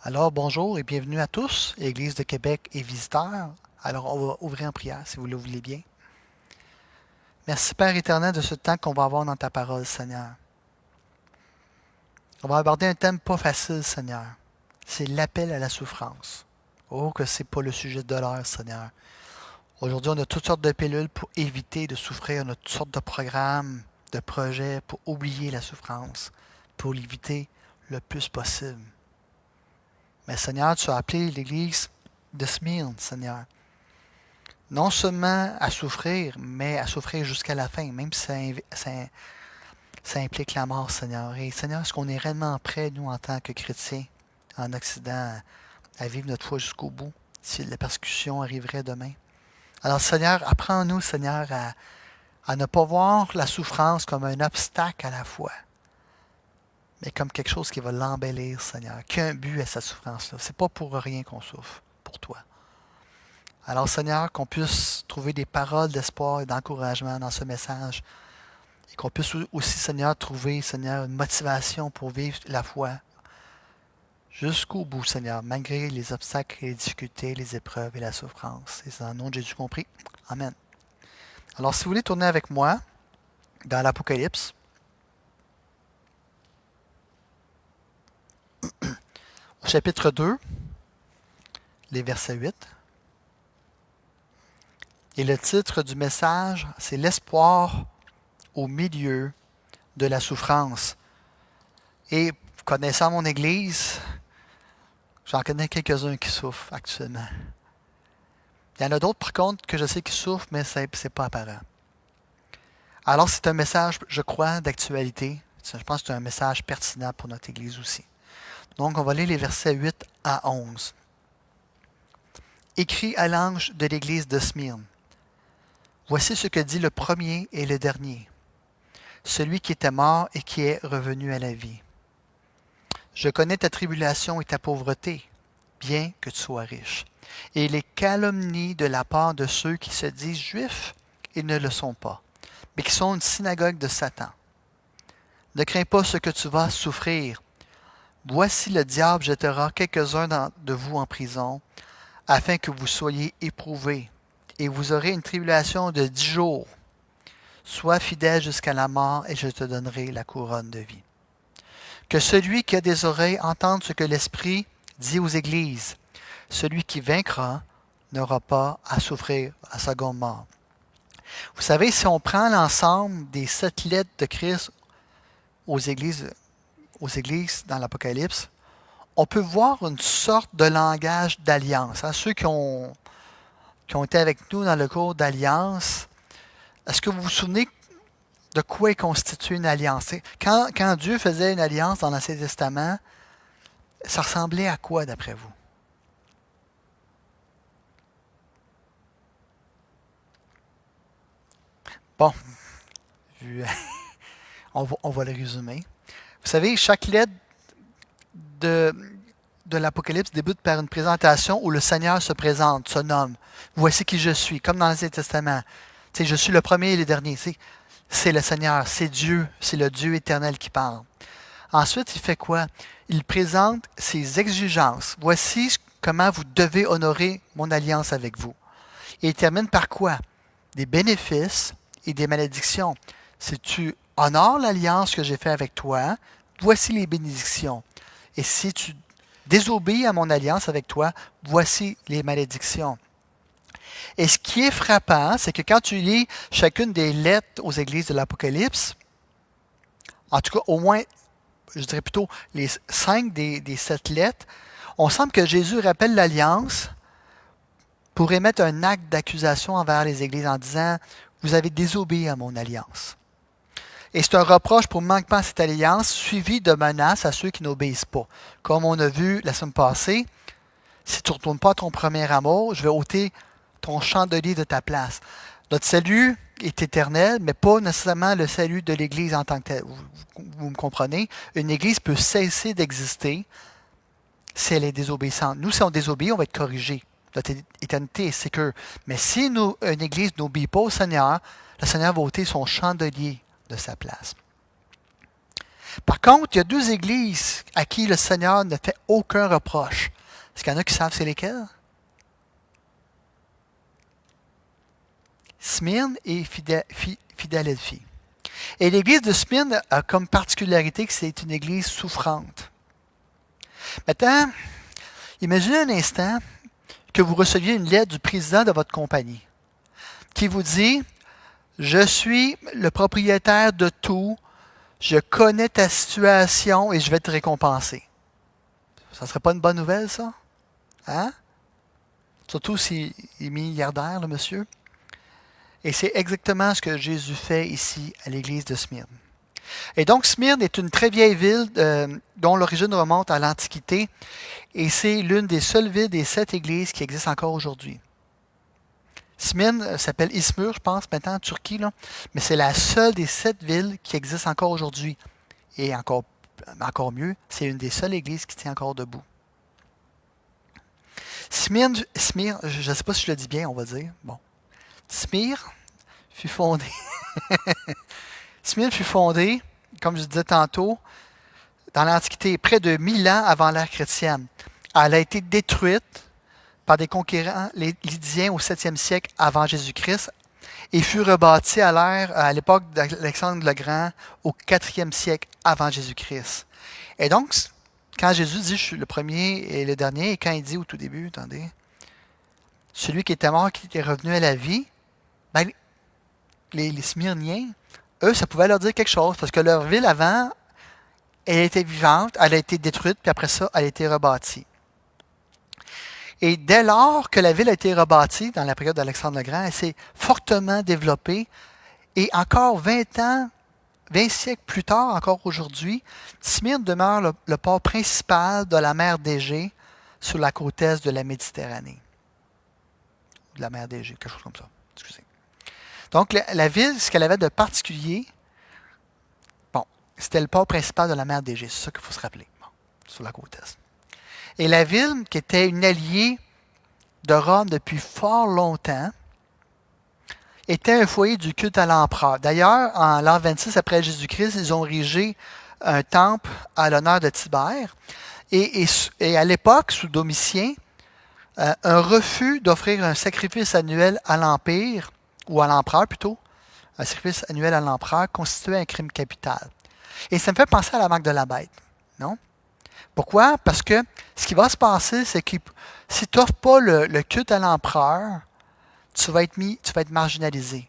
Alors, bonjour et bienvenue à tous, Église de Québec et visiteurs. Alors, on va ouvrir en prière, si vous le voulez bien. Merci, Père éternel, de ce temps qu'on va avoir dans ta parole, Seigneur. On va aborder un thème pas facile, Seigneur. C'est l'appel à la souffrance. Oh, que c'est pas le sujet de l'heure, Seigneur. Aujourd'hui, on a toutes sortes de pilules pour éviter de souffrir. On a toutes sortes de programmes, de projets pour oublier la souffrance, pour l'éviter le plus possible. Mais Seigneur, tu as appelé l'Église de Smyrne, Seigneur. Non seulement à souffrir, mais à souffrir jusqu'à la fin, même si ça implique la mort, Seigneur. Et Seigneur, est-ce qu'on est réellement prêt, nous, en tant que chrétiens en Occident, à vivre notre foi jusqu'au bout, si la persécution arriverait demain? Alors, Seigneur, apprends-nous, Seigneur, à ne pas voir la souffrance comme un obstacle à la foi, mais comme quelque chose qui va l'embellir, Seigneur, qui a un but à cette souffrance-là. C'est pas pour rien qu'on souffre, pour toi. Alors, Seigneur, qu'on puisse trouver des paroles d'espoir et d'encouragement dans ce message. Et qu'on puisse aussi, Seigneur, trouver, Seigneur, une motivation pour vivre la foi jusqu'au bout, Seigneur, malgré les obstacles, les difficultés, les épreuves et la souffrance. Et c'est dans le nom de Jésus compris. Amen. Alors, si vous voulez tourner avec moi dans l'Apocalypse, au chapitre 2, les versets 8. Et le titre du message, c'est l'espoir au milieu de la souffrance. Et connaissant mon Église, j'en connais quelques-uns qui souffrent actuellement. Il y en a d'autres, par contre, que je sais qui souffrent, mais ce n'est pas apparent. Alors, c'est un message, je crois, d'actualité. Je pense que c'est un message pertinent pour notre Église aussi. Donc, on va lire les versets 8 à 11. Écrit à l'ange de l'Église de Smyrne. Voici ce que dit le premier et le dernier, celui qui était mort et qui est revenu à la vie. Je connais ta tribulation et ta pauvreté, bien que tu sois riche, et les calomnies de la part de ceux qui se disent juifs et ne le sont pas, mais qui sont une synagogue de Satan. Ne crains pas ce que tu vas souffrir. Voici le diable jettera quelques-uns de vous en prison, afin que vous soyez éprouvés, et vous aurez une tribulation de 10 jours. Sois fidèle jusqu'à la mort, et je te donnerai la couronne de vie. Que celui qui a des oreilles entende ce que l'Esprit dit aux églises. Celui qui vaincra n'aura pas à souffrir la seconde mort. Vous savez, si on prend l'ensemble des 7 lettres de Christ aux églises dans l'Apocalypse, on peut voir une sorte de langage d'alliance. Ceux qui ont été avec nous dans le cours d'alliance, est-ce que vous vous souvenez de quoi est constituée une alliance? Quand Dieu faisait une alliance dans l'Ancien Testament, ça ressemblait à quoi d'après vous? Bon, on va le résumer. Vous savez, chaque lettre de l'Apocalypse débute par une présentation où le Seigneur se présente, se nomme. Voici qui je suis, comme dans l'Ancien Testament. Je suis le premier et le dernier. C'est le Seigneur, c'est Dieu, c'est le Dieu éternel qui parle. Ensuite, il fait quoi? Il présente ses exigences. Voici comment vous devez honorer mon alliance avec vous. Et il termine par quoi? Des bénéfices et des malédictions. Si tu honores l'alliance que j'ai faite avec toi, voici les bénédictions. Et si tu désobéis à mon alliance avec toi, voici les malédictions. Et ce qui est frappant, c'est que quand tu lis chacune des lettres aux églises de l'Apocalypse, en tout cas au moins, je dirais plutôt les 5 des 7 lettres, on semble que Jésus rappelle l'alliance pour émettre un acte d'accusation envers les églises en disant « Vous avez désobéi à mon alliance ». Et c'est un reproche pour manquement à cette alliance, suivi de menaces à ceux qui n'obéissent pas. Comme on a vu la semaine passée, si tu ne retournes pas à ton premier amour, je vais ôter ton chandelier de ta place. Notre salut est éternel, mais pas nécessairement le salut de l'Église en tant que telle. Vous me comprenez? Une Église peut cesser d'exister si elle est désobéissante. Nous, si on désobéit, on va être corrigé. Notre éternité est sécure. Mais si une Église n'obéit pas au Seigneur, le Seigneur va ôter son chandelier de sa place. Par contre, il y a deux églises à qui le Seigneur ne fait aucun reproche. Est-ce qu'il y en a qui savent c'est lesquelles? Smyrne et Philadelphie. Et l'église de Smyrne a comme particularité que c'est une église souffrante. Maintenant, imaginez un instant que vous receviez une lettre du président de votre compagnie qui vous dit « Je suis le propriétaire de tout, je connais ta situation et je vais te récompenser. » Ça ne serait pas une bonne nouvelle, ça? Hein? Surtout s'il est milliardaire, le monsieur. Et c'est exactement ce que Jésus fait ici à l'église de Smyrne. Et donc, Smyrne est une très vieille ville dont l'origine remonte à l'Antiquité. Et c'est l'une des seules villes des 7 églises qui existent encore aujourd'hui. Smyrne s'appelle Izmir, je pense, maintenant en Turquie. Là. Mais c'est la seule des 7 villes qui existent encore aujourd'hui. Et encore mieux, c'est une des seules églises qui tient encore debout. Smyrne, je ne sais pas si je le dis bien, on va dire. Bon. Smyrne fut fondée. Smyrne fut fondée, comme je disais tantôt, dans l'Antiquité, près de 1000 ans avant l'ère chrétienne. Elle a été détruite par des conquérants lydiens au 7e siècle avant Jésus-Christ et fut rebâtie à l'époque d'Alexandre le Grand au 4e siècle avant Jésus-Christ. Et donc, quand Jésus dit « je suis le premier et le dernier », et quand il dit au tout début, attendez, « celui qui était mort, qui est revenu à la vie », ben, les Smyrniens, eux, ça pouvait leur dire quelque chose, parce que leur ville avant, elle était vivante, elle a été détruite, puis après ça, elle a été rebâtie. Et dès lors que la ville a été rebâtie, dans la période d'Alexandre le Grand, elle s'est fortement développée, et encore 20 siècles plus tard, encore aujourd'hui, Smyrne demeure le port principal de la mer d'Égée sur la côte est de la Méditerranée. De la mer d'Égée, quelque chose comme ça. Excusez. Donc, la ville, ce qu'elle avait de particulier, bon, c'était le port principal de la mer d'Égée, c'est ça qu'il faut se rappeler, bon, sur la côte est. Et la ville, qui était une alliée de Rome depuis fort longtemps, était un foyer du culte à l'empereur. D'ailleurs, en l'an 26 après Jésus-Christ, ils ont érigé un temple à l'honneur de Tibère. Et à l'époque, sous Domitien, un refus d'offrir un sacrifice annuel à l'Empire, ou à l'empereur plutôt, un sacrifice annuel à l'empereur, constituait un crime capital. Et ça me fait penser à la marque de la bête, non? Pourquoi? Parce que ce qui va se passer, c'est que si tu n'offres pas le culte à l'empereur, tu vas être marginalisé.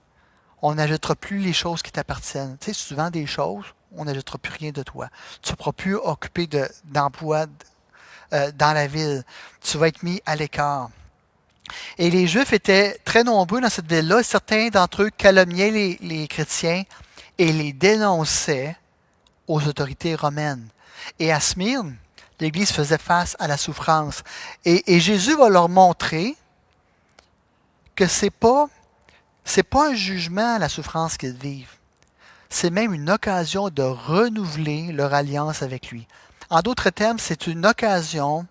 On n'ajoutera plus les choses qui t'appartiennent. Tu sais, si tu vends des choses, on n'ajoutera plus rien de toi. Tu ne pourras plus occuper d'emploi dans la ville. Tu vas être mis à l'écart. Et les Juifs étaient très nombreux dans cette ville-là. Certains d'entre eux calomniaient les chrétiens et les dénonçaient aux autorités romaines. Et à Smyrne, l'Église faisait face à la souffrance. Et Jésus va leur montrer que c'est pas un jugement à la souffrance qu'ils vivent. C'est même une occasion de renouveler leur alliance avec lui. En d'autres termes, c'est une occasion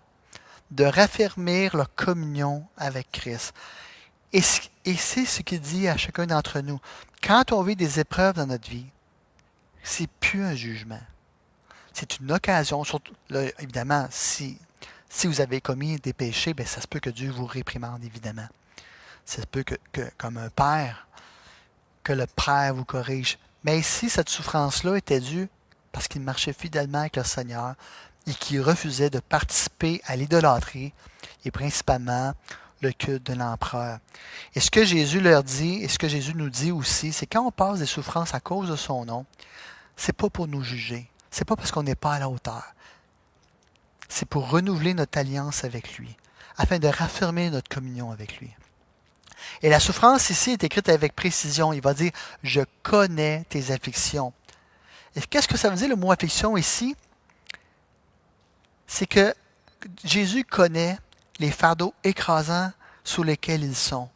de raffermir leur communion avec Christ. Et c'est ce qu'il dit à chacun d'entre nous. Quand on vit des épreuves dans notre vie, c'est plus un jugement. C'est une occasion, surtout, là, évidemment, si vous avez commis des péchés, bien, ça se peut que Dieu vous réprimande, évidemment. Ça se peut que comme un père, que le père vous corrige. Mais ici, cette souffrance-là était due parce qu'il marchait fidèlement avec le Seigneur et qu'il refusait de participer à l'idolâtrie et principalement le culte de l'empereur. Et ce que Jésus leur dit, et ce que Jésus nous dit aussi, c'est quand on passe des souffrances à cause de son nom, c'est pas pour nous juger. C'est pas parce qu'on n'est pas à la hauteur. C'est pour renouveler notre alliance avec lui, afin de raffermir notre communion avec lui. Et la souffrance ici est écrite avec précision. Il va dire « Je connais tes afflictions ». Et qu'est-ce que ça veut dire le mot affliction ici? C'est que Jésus connaît les fardeaux écrasants sous lesquels ils sont.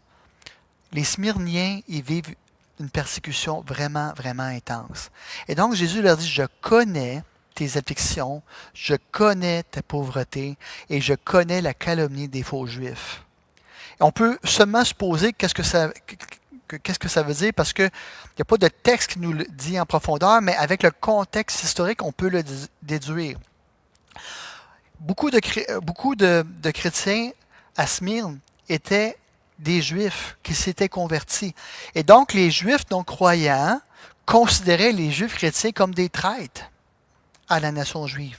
Les Smyrniens, ils vivent une persécution vraiment, vraiment intense. Et donc Jésus leur dit « Je connais tes afflictions, je connais ta pauvreté et je connais la calomnie des faux juifs. » On peut seulement supposer que qu'est-ce que ça veut dire, parce qu'il n'y a pas de texte qui nous le dit en profondeur, mais avec le contexte historique, on peut le déduire. Beaucoup de chrétiens à Smyrne étaient des Juifs qui s'étaient convertis. Et donc, les Juifs non-croyants considéraient les Juifs chrétiens comme des traîtres à la nation juive.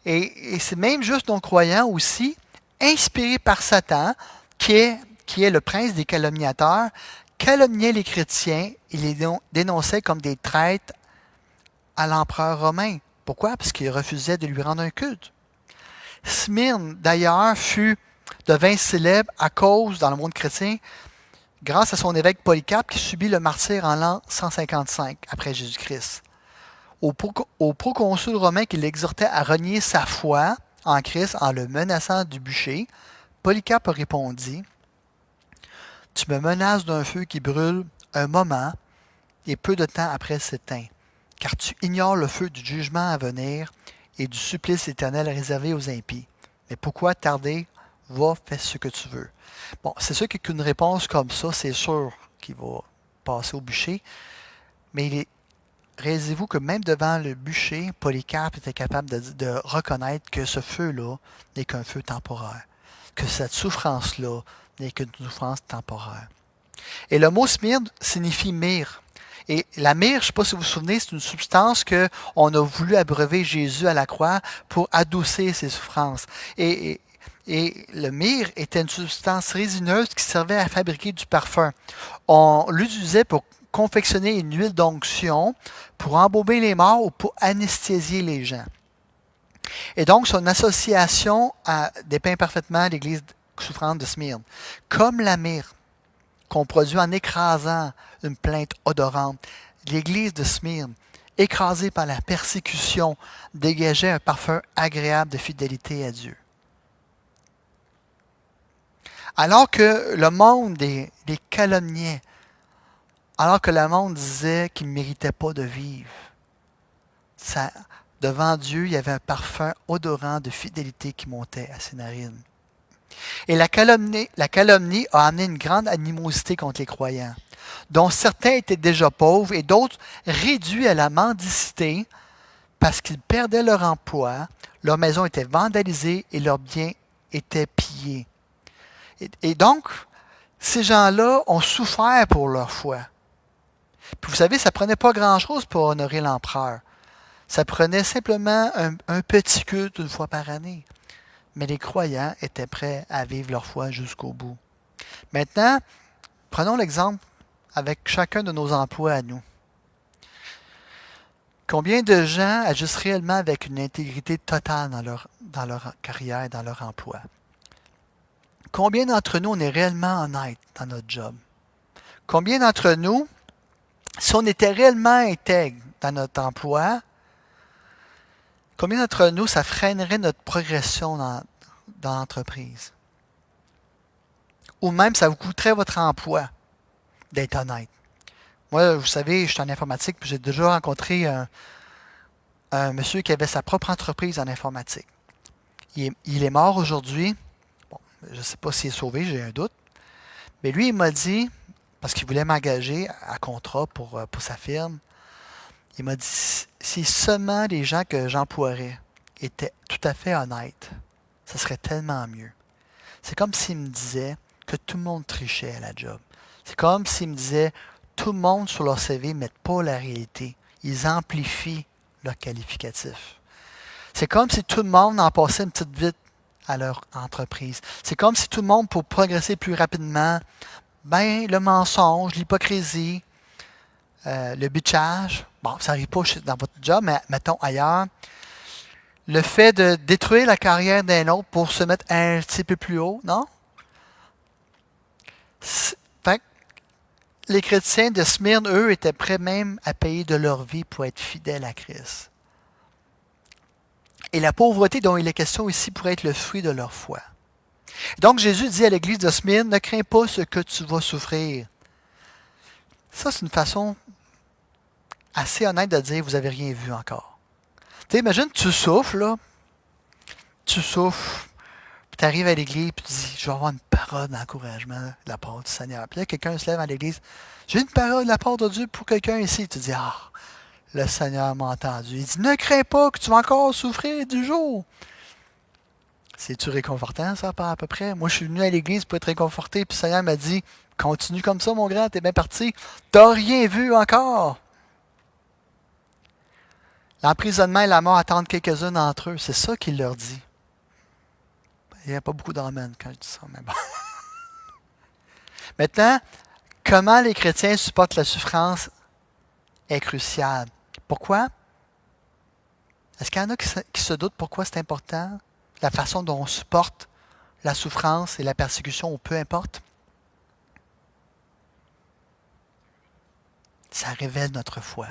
Et ces mêmes Juifs non-croyants aussi, inspirés par Satan, qui est le prince des calomniateurs, calomniaient les chrétiens et les dénonçaient comme des traîtres à l'empereur romain. Pourquoi? Parce qu'ils refusaient de lui rendre un culte. Smyrne, d'ailleurs, devint célèbre à cause, dans le monde chrétien, grâce à son évêque Polycarpe qui subit le martyre en l'an 155 après Jésus-Christ. Au proconsul romain qui l'exhortait à renier sa foi en Christ en le menaçant du bûcher, Polycarpe répondit: « Tu me menaces d'un feu qui brûle un moment et peu de temps après s'éteint, car tu ignores le feu du jugement à venir et du supplice éternel réservé aux impies. Mais pourquoi tarder? Va, fais ce que tu veux. » Bon, c'est sûr qu'une réponse comme ça, c'est sûr qu'il va passer au bûcher, mais réalisez-vous que même devant le bûcher, Polycarpe était capable de reconnaître que ce feu-là n'est qu'un feu temporaire, que cette souffrance-là n'est qu'une souffrance temporaire. Et le mot Smyrne signifie myrrhe. Et la myrrhe, je ne sais pas si vous vous souvenez, c'est une substance qu'on a voulu abreuver Jésus à la croix pour adoucir ses souffrances. Et le myrrhe était une substance résineuse qui servait à fabriquer du parfum. On l'utilisait pour confectionner une huile d'onction, pour embaumer les morts ou pour anesthésier les gens. Et donc, son association dépeint parfaitement l'Église souffrante de Smyrne. Comme la myrrhe qu'on produit en écrasant une plainte odorante, l'Église de Smyrne, écrasée par la persécution, dégageait un parfum agréable de fidélité à Dieu. Alors que le monde les calomniait, alors que le monde disait qu'ils ne méritaient pas de vivre, devant Dieu, il y avait un parfum odorant de fidélité qui montait à ses narines. Et la calomnie a amené une grande animosité contre les croyants, dont certains étaient déjà pauvres et d'autres réduits à la mendicité parce qu'ils perdaient leur emploi, leur maison était vandalisée et leurs biens étaient pillés. Et donc, ces gens-là ont souffert pour leur foi. Puis vous savez, ça ne prenait pas grand-chose pour honorer l'empereur. Ça prenait simplement un petit culte une fois par année. Mais les croyants étaient prêts à vivre leur foi jusqu'au bout. Maintenant, prenons l'exemple avec chacun de nos emplois à nous. Combien de gens agissent réellement avec une intégrité totale dans leur carrière, dans leur emploi? Combien d'entre nous, on est réellement honnête dans notre job? Combien d'entre nous, si on était réellement intègre dans notre emploi, combien d'entre nous, ça freinerait notre progression dans l'entreprise? Ou même, ça vous coûterait votre emploi d'être honnête. Moi, vous savez, je suis en informatique, puis j'ai déjà rencontré un monsieur qui avait sa propre entreprise en informatique. Il est mort aujourd'hui. Bon, je ne sais pas s'il est sauvé, j'ai un doute. Mais lui, il m'a dit, parce qu'il voulait m'engager à contrat pour sa firme, il m'a dit, si seulement les gens que j'emploierais étaient tout à fait honnêtes, ce serait tellement mieux. C'est comme s'il me disait que tout le monde trichait à la job. C'est comme s'il me disait, tout le monde sur leur CV ne met pas la réalité. Ils amplifient leur qualificatif. C'est comme si tout le monde en passait une petite vite à leur entreprise. C'est comme si tout le monde, pour progresser plus rapidement, le mensonge, l'hypocrisie, le bitchage, bon, ça n'arrive pas dans votre job, mais mettons ailleurs, le fait de détruire la carrière d'un autre pour se mettre un petit peu plus haut, non? Fait que les chrétiens de Smyrne, eux, étaient prêts même à payer de leur vie pour être fidèles à Christ. Et la pauvreté dont il est question ici pourrait être le fruit de leur foi. Donc Jésus dit à l'église de Smyrne, ne crains pas ce que tu vas souffrir. Ça, c'est une façon assez honnête de dire, vous n'avez rien vu encore. Tu sais, imagine, tu souffres, là. Tu souffres. Tu arrives à l'église et tu dis, je vais avoir une parole d'encouragement de la part du Seigneur. Puis là, quelqu'un se lève à l'église, j'ai une parole de la part de Dieu pour quelqu'un ici. Tu dis, ah, le Seigneur m'a entendu. Il dit, ne crains pas que tu vas encore souffrir du jour. C'est-tu réconfortant, ça, pas à peu près? Moi, je suis venu à l'église pour être réconforté, puis le Seigneur m'a dit, continue comme ça, mon grand, t'es bien parti. T'as rien vu encore. L'emprisonnement et la mort attendent quelques-uns d'entre eux. C'est ça qu'il leur dit. Il n'y a pas beaucoup d'amens quand je dis ça, mais bon. Maintenant, comment les chrétiens supportent la souffrance est crucial. Pourquoi? Est-ce qu'il y en a qui se doutent pourquoi c'est important? La façon dont on supporte la souffrance et la persécution, ou peu importe? Ça révèle notre foi.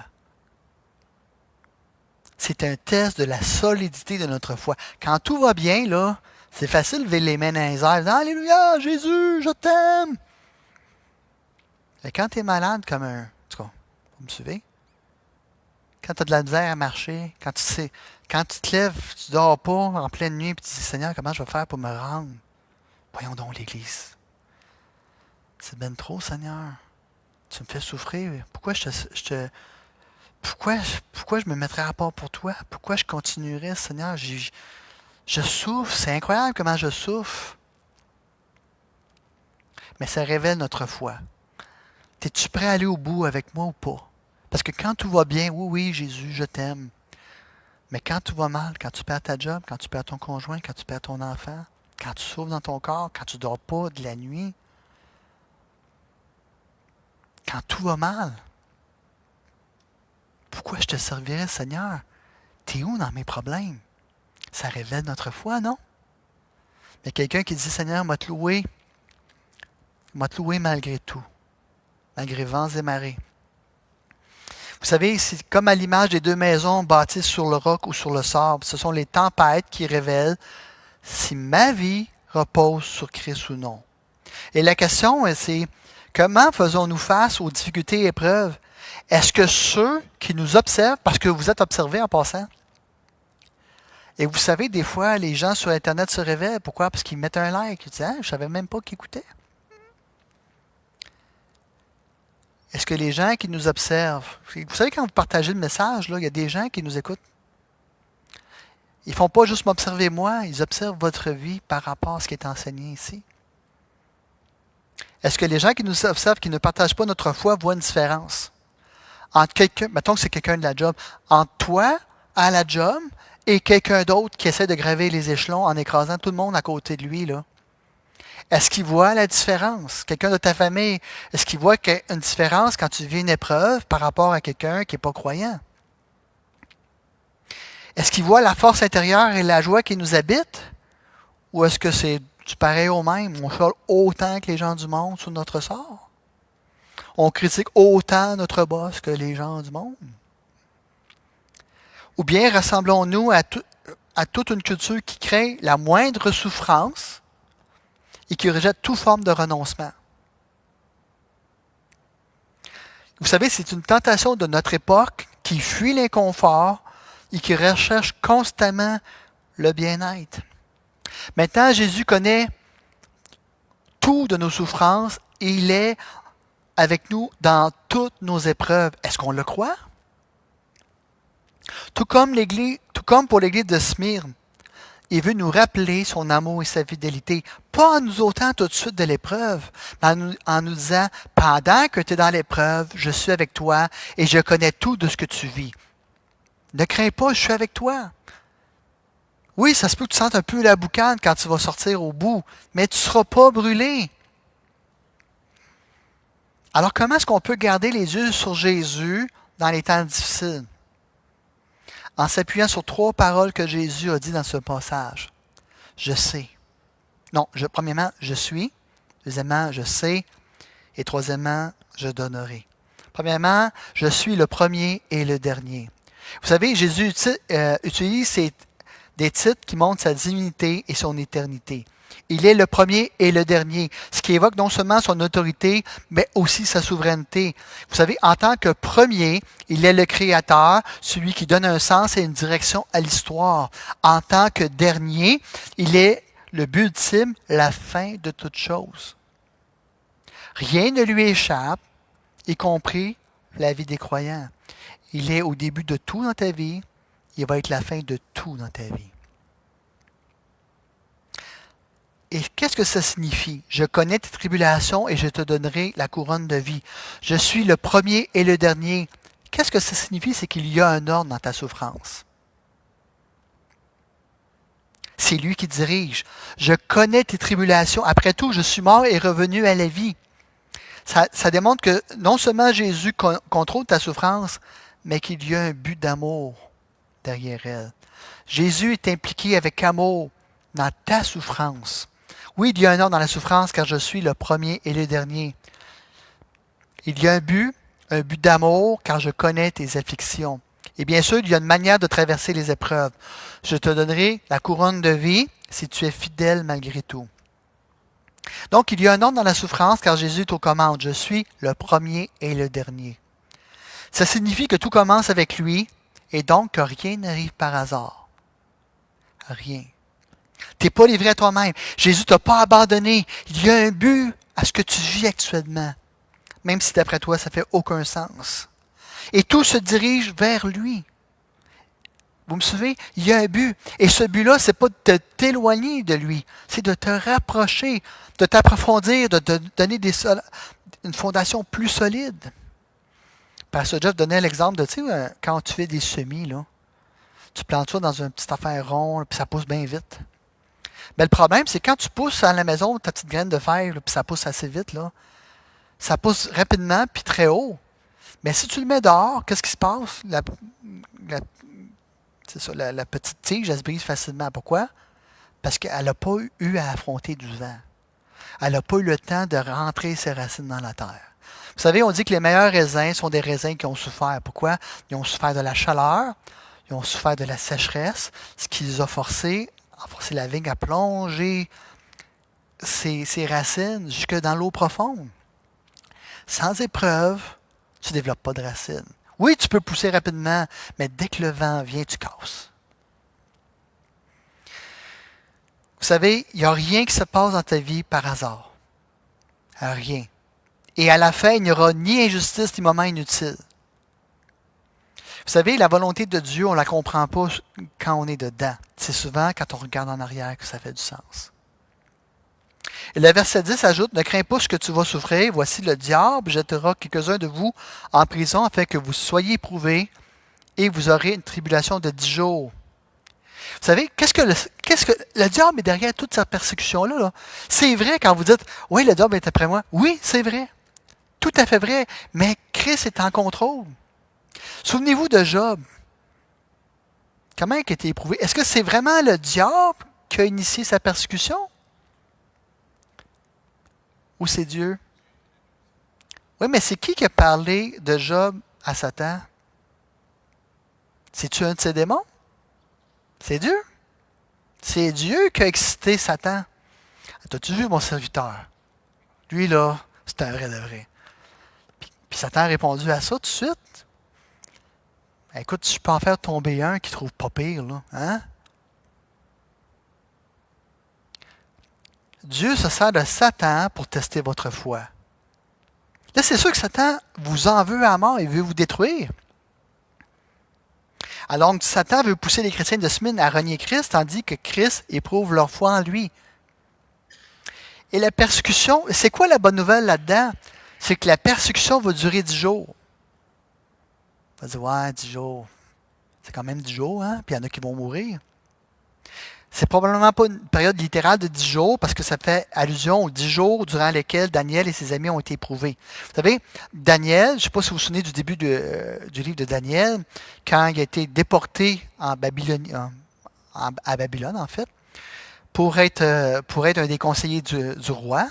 C'est un test de la solidité de notre foi. Quand tout va bien, là, c'est facile de lever les mains dans les airs. Alléluia, Jésus, je t'aime. Et quand tu es malade comme un... En tout cas, vous me suivez? Quand tu as de la misère à marcher, quand tu te lèves, tu ne dors pas en pleine nuit, et tu te dis, Seigneur, comment je vais faire pour me rendre? Voyons donc l'Église. C'est bien trop, Seigneur. Tu me fais souffrir. Pourquoi je me mettrais à part pour toi? Pourquoi je continuerais, Seigneur? Je souffre. C'est incroyable comment je souffre. Mais ça révèle notre foi. Es-tu prêt à aller au bout avec moi ou pas? Parce que quand tout va bien, oui, Jésus, je t'aime. Mais quand tout va mal, quand tu perds ta job, quand tu perds ton conjoint, quand tu perds ton enfant, quand tu souffres dans ton corps, quand tu ne dors pas de la nuit, quand tout va mal, pourquoi je te servirais, Seigneur? T'es où dans mes problèmes? Ça révèle notre foi, non? Mais quelqu'un qui dit, Seigneur, m'a te loué malgré tout, malgré vents et marées. Vous savez, c'est comme à l'image des deux maisons bâties sur le roc ou sur le sable. Ce sont les tempêtes qui révèlent si ma vie repose sur Christ ou non. Et la question, c'est comment faisons-nous face aux difficultés et épreuves? Est-ce que ceux qui nous observent, parce que vous êtes observés en passant, et vous savez, des fois, les gens sur Internet se révèlent. Pourquoi? Parce qu'ils mettent un like. Ils disent, je ne savais même pas qu'ils écoutaient. Est-ce que les gens qui nous observent, vous savez, quand vous partagez le message, là, il y a des gens qui nous écoutent. Ils ne font pas juste m'observer moi, ils observent votre vie par rapport à ce qui est enseigné ici. Est-ce que les gens qui nous observent, qui ne partagent pas notre foi, voient une différence? Entre quelqu'un, mettons que c'est quelqu'un de la job, entre toi à la job et quelqu'un d'autre qui essaie de graver les échelons en écrasant tout le monde à côté de lui, là. Est-ce qu'il voit la différence? Quelqu'un de ta famille, est-ce qu'il voit qu'il y a une différence quand tu vis une épreuve par rapport à quelqu'un qui n'est pas croyant? Est-ce qu'il voit la force intérieure et la joie qui nous habite? Ou est-ce que c'est du pareil au même? On chiale autant que les gens du monde sur notre sort? On critique autant notre boss que les gens du monde? Ou bien ressemblons-nous à toute une culture qui crée la moindre souffrance et qui rejette toute forme de renoncement? Vous savez, c'est une tentation de notre époque qui fuit l'inconfort et qui recherche constamment le bien-être. Maintenant, Jésus connaît tout de nos souffrances et il est avec nous dans toutes nos épreuves. Est-ce qu'on le croit? Tout comme pour l'Église de Smyrne, il veut nous rappeler son amour et sa fidélité, pas en nous ôtant tout de suite de l'épreuve, mais en nous disant, pendant que tu es dans l'épreuve, je suis avec toi et je connais tout de ce que tu vis. Ne crains pas, je suis avec toi. Oui, ça se peut que tu sentes un peu la boucane quand tu vas sortir au bout, mais tu ne seras pas brûlé. Alors, comment est-ce qu'on peut garder les yeux sur Jésus dans les temps difficiles? En s'appuyant sur 3 paroles que Jésus a dit dans ce passage. Je sais. Non, premièrement, je suis. Deuxièmement, je sais. Et troisièmement, je donnerai. Premièrement, je suis le premier et le dernier. Vous savez, Jésus utilise des titres qui montrent sa divinité et son éternité. Il est le premier et le dernier, ce qui évoque non seulement son autorité, mais aussi sa souveraineté. Vous savez, en tant que premier, il est le créateur, celui qui donne un sens et une direction à l'histoire. En tant que dernier, il est le but ultime, la fin de toute chose. Rien ne lui échappe, y compris la vie des croyants. Il est au début de tout dans ta vie, il va être la fin de tout dans ta vie. Et qu'est-ce que ça signifie? Je connais tes tribulations et je te donnerai la couronne de vie. Je suis le premier et le dernier. Qu'est-ce que ça signifie? C'est qu'il y a un ordre dans ta souffrance. C'est lui qui dirige. Je connais tes tribulations. Après tout, je suis mort et revenu à la vie. Ça démontre que non seulement Jésus contrôle ta souffrance, mais qu'il y a un but d'amour derrière elle. Jésus est impliqué avec amour dans ta souffrance. Oui, il y a un ordre dans la souffrance car je suis le premier et le dernier. Il y a un but d'amour car je connais tes afflictions. Et bien sûr, il y a une manière de traverser les épreuves. Je te donnerai la couronne de vie si tu es fidèle malgré tout. Donc, il y a un ordre dans la souffrance car Jésus est aux commandes. Je suis le premier et le dernier. Ça signifie que tout commence avec lui et donc que rien n'arrive par hasard. Rien. Tu n'es pas livré à toi-même. Jésus ne t'a pas abandonné. Il y a un but à ce que tu vis actuellement, même si d'après toi, ça ne fait aucun sens. Et tout se dirige vers lui. Vous me suivez? Il y a un but. Et ce but-là, ce n'est pas de t'éloigner de lui, c'est de te rapprocher, de t'approfondir, de te donner une fondation plus solide. Pasteur Jeff donnait l'exemple de, tu sais, quand tu fais des semis, là, tu plantes ça dans une petite affaire ronde, puis ça pousse bien vite. Mais le problème, c'est quand tu pousses à la maison ta petite graine de fer, puis ça pousse assez vite, là, ça pousse rapidement puis très haut. Mais si tu le mets dehors, qu'est-ce qui se passe? La petite tige, elle se brise facilement. Pourquoi? Parce qu'elle n'a pas eu à affronter du vent. Elle n'a pas eu le temps de rentrer ses racines dans la terre. Vous savez, on dit que les meilleurs raisins sont des raisins qui ont souffert. Pourquoi? Ils ont souffert de la chaleur, ils ont souffert de la sécheresse, ce qui les a forcé la vigne à plonger ses racines jusque dans l'eau profonde. Sans épreuve, tu ne développes pas de racines. Oui, tu peux pousser rapidement, mais dès que le vent vient, tu casses. Vous savez, il n'y a rien qui se passe dans ta vie par hasard. Rien. Et à la fin, il n'y aura ni injustice ni moment inutile. Vous savez, la volonté de Dieu, on ne la comprend pas quand on est dedans. C'est souvent quand on regarde en arrière que ça fait du sens. Et le verset 10 ajoute, « Ne crains pas ce que tu vas souffrir. Voici le diable jettera quelques-uns de vous en prison afin que vous soyez éprouvés et vous aurez une tribulation de 10 jours. » Vous savez, qu'est-ce que le diable est derrière toute cette persécution-là? Là? C'est vrai quand vous dites, « Oui, le diable est après moi. » Oui, c'est vrai. Tout à fait vrai. Mais Christ est en contrôle. Souvenez-vous de Job. Comment il a été éprouvé? Est-ce que c'est vraiment le diable qui a initié sa persécution? Ou c'est Dieu? Oui, mais c'est qui a parlé de Job à Satan? C'est-tu un de ses démons? C'est Dieu. C'est Dieu qui a excité Satan. T'as-tu vu mon serviteur? Lui, là, c'est un vrai de vrai. Puis Satan a répondu à ça tout de suite. Écoute, je peux en faire tomber un qui trouve pas pire, là. Hein? Dieu se sert de Satan pour tester votre foi. Là, c'est sûr que Satan vous en veut à mort et veut vous détruire. Alors, Satan veut pousser les chrétiens de Smyrne à renier Christ, tandis que Christ éprouve leur foi en lui. Et la persécution, c'est quoi la bonne nouvelle là-dedans? C'est que la persécution va durer 10 jours. On va dire, ouais, 10 jours. C'est quand même 10 jours, hein? Puis il y en a qui vont mourir. C'est probablement pas une période littérale de 10 jours parce que ça fait allusion aux 10 jours durant lesquels Daniel et ses amis ont été éprouvés. Vous savez, Daniel, je ne sais pas si vous vous souvenez du début du livre de Daniel, quand il a été déporté en Babylone, à Babylone, en fait, pour être un des conseillers du roi,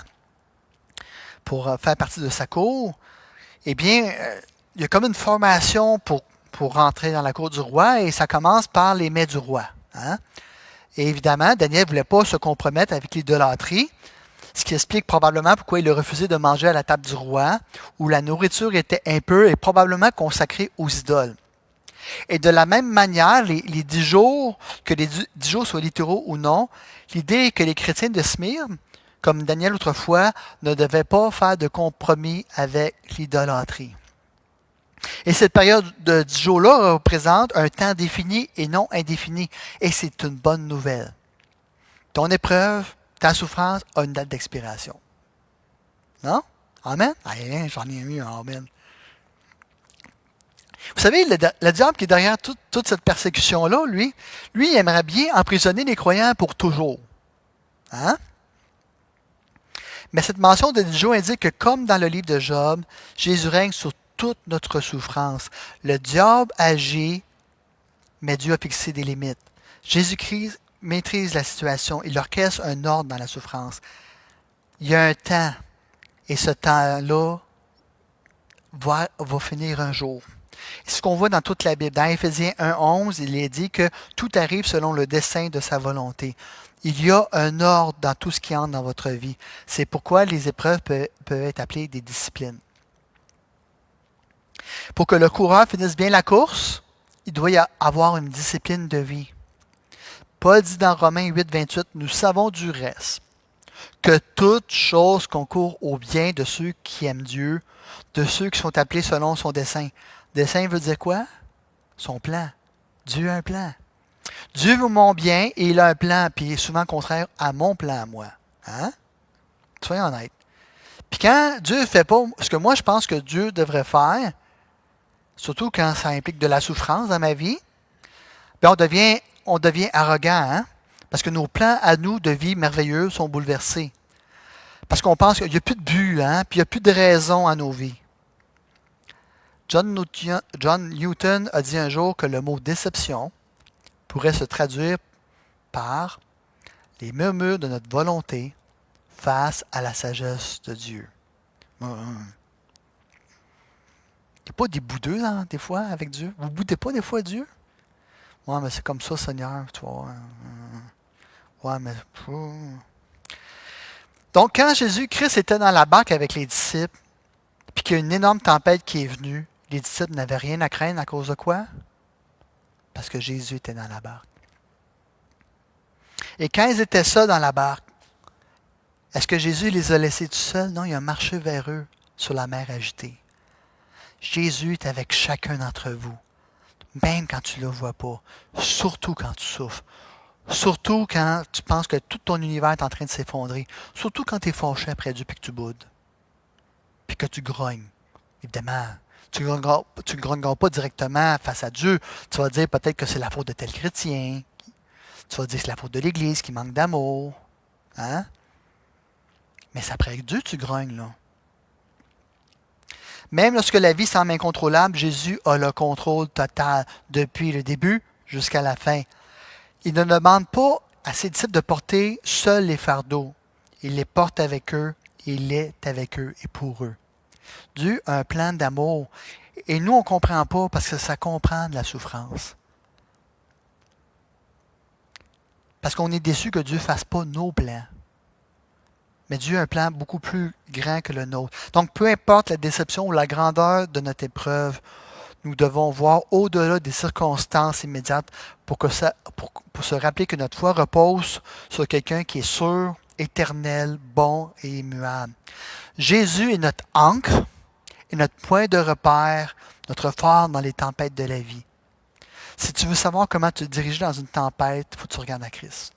pour faire partie de sa cour. Eh bien, il y a comme une formation pour rentrer dans la cour du roi et ça commence par les mets du roi. Hein? Et évidemment, Daniel ne voulait pas se compromettre avec l'idolâtrie, ce qui explique probablement pourquoi il a refusé de manger à la table du roi, où la nourriture était impure et probablement consacrée aux idoles. Et de la même manière, les 10 jours, que les 10 jours soient littéraux ou non, l'idée est que les chrétiens de Smyrne, comme Daniel autrefois, ne devaient pas faire de compromis avec l'idolâtrie. Et cette période de 10 jours-là représente un temps défini et non indéfini. Et c'est une bonne nouvelle. Ton épreuve, ta souffrance a une date d'expiration. Non? Amen? Ah, j'en ai mis un amen. Vous savez, le diable qui est derrière toute cette persécution-là, lui, il aimerait bien emprisonner les croyants pour toujours. Hein? Mais cette mention de 10 jours indique que, comme dans le livre de Job, Jésus règne sur toute notre souffrance. Le diable agit, mais Dieu a fixé des limites. Jésus-Christ maîtrise la situation. Il orchestre un ordre dans la souffrance. Il y a un temps, et ce temps-là va finir un jour. C'est ce qu'on voit dans toute la Bible. Dans Éphésiens 1:11, il est dit que tout arrive selon le dessein de sa volonté. Il y a un ordre dans tout ce qui entre dans votre vie. C'est pourquoi les épreuves peuvent être appelées des disciplines. Pour que le coureur finisse bien la course, il doit y avoir une discipline de vie. Paul dit dans Romains 8:28, nous savons du reste que toute chose concourt au bien de ceux qui aiment Dieu, de ceux qui sont appelés selon son dessein. Dessein veut dire quoi? Son plan. Dieu a un plan. Dieu veut mon bien et il a un plan, puis il est souvent contraire à mon plan à moi. Hein? Soyons honnêtes. Puis quand Dieu ne fait pas ce que moi je pense que Dieu devrait faire, surtout quand ça implique de la souffrance dans ma vie, bien on devient arrogant, hein? Parce que nos plans à nous de vie merveilleux sont bouleversés. Parce qu'on pense qu'il n'y a plus de but, hein? Puis il n'y a plus de raison à nos vies. John Newton a dit un jour que le mot déception pourrait se traduire par les murmures de notre volonté face à la sagesse de Dieu. Il n'y a pas des boudeux, hein, des fois, avec Dieu? Vous ne boudez pas des fois Dieu? Ouais, mais c'est comme ça, Seigneur. Toi. Ouais, mais... Donc, quand Jésus-Christ était dans la barque avec les disciples, puis qu'il y a une énorme tempête qui est venue, les disciples n'avaient rien à craindre à cause de quoi? Parce que Jésus était dans la barque. Et quand ils étaient seuls dans la barque, est-ce que Jésus les a laissés tout seuls? Non, il a marché vers eux sur la mer agitée. Jésus est avec chacun d'entre vous, même quand tu ne le vois pas, surtout quand tu souffres, surtout quand tu penses que tout ton univers est en train de s'effondrer, surtout quand tu es fâché après Dieu et que tu boudes, puis que tu grognes. Évidemment, tu ne grogneras pas directement face à Dieu. Tu vas dire peut-être que c'est la faute de tel chrétien. Tu vas dire que c'est la faute de l'Église qui manque d'amour. Hein? Mais c'est après Dieu que tu grognes, là. Même lorsque la vie semble incontrôlable, Jésus a le contrôle total depuis le début jusqu'à la fin. Il ne demande pas à ses disciples de porter seuls les fardeaux. Il les porte avec eux, il est avec eux et pour eux. Dieu a un plan d'amour. Et nous, on ne comprend pas parce que ça comprend de la souffrance. Parce qu'on est déçu que Dieu ne fasse pas nos plans. Mais Dieu a un plan beaucoup plus grand que le nôtre. Donc, peu importe la déception ou la grandeur de notre épreuve, nous devons voir au-delà des circonstances immédiates pour se rappeler que notre foi repose sur quelqu'un qui est sûr, éternel, bon et immuable. Jésus est notre ancre et notre point de repère, notre phare dans les tempêtes de la vie. Si tu veux savoir comment te diriger dans une tempête, il faut que tu regardes à Christ.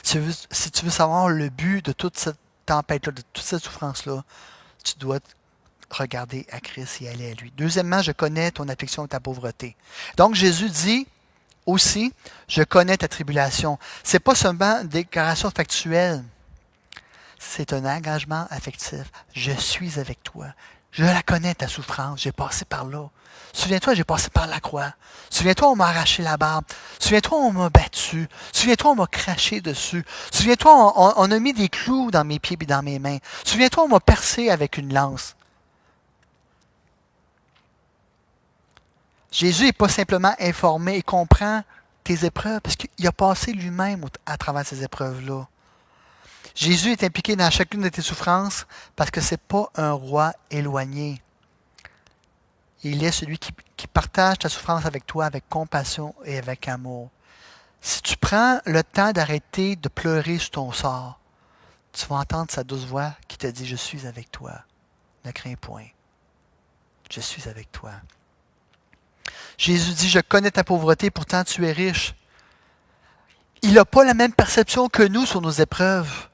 Si tu veux savoir le but de toute cette tempête-là, de toute cette souffrance-là, tu dois regarder à Christ et aller à lui. Deuxièmement, je connais ton affliction et ta pauvreté. Donc Jésus dit aussi, je connais ta tribulation. Ce n'est pas seulement une déclaration factuelle, c'est un engagement affectif. Je suis avec toi. Je la connais, ta souffrance. J'ai passé par là. Souviens-toi, j'ai passé par la croix. Souviens-toi, on m'a arraché la barbe. Souviens-toi, on m'a battu. Souviens-toi, on m'a craché dessus. Souviens-toi, on a mis des clous dans mes pieds et dans mes mains. Souviens-toi, on m'a percé avec une lance. Jésus n'est pas simplement informé, il comprend tes épreuves parce qu'il a passé lui-même à travers ces épreuves-là. Jésus est impliqué dans chacune de tes souffrances parce que ce n'est pas un roi éloigné. Il est celui qui qui partage ta souffrance avec toi avec compassion et avec amour. Si tu prends le temps d'arrêter de pleurer sur ton sort, tu vas entendre sa douce voix qui te dit « Je suis avec toi. Ne crains point. Je suis avec toi. » Jésus dit « Je connais ta pauvreté, pourtant tu es riche. » Il n'a pas la même perception que nous sur nos épreuves.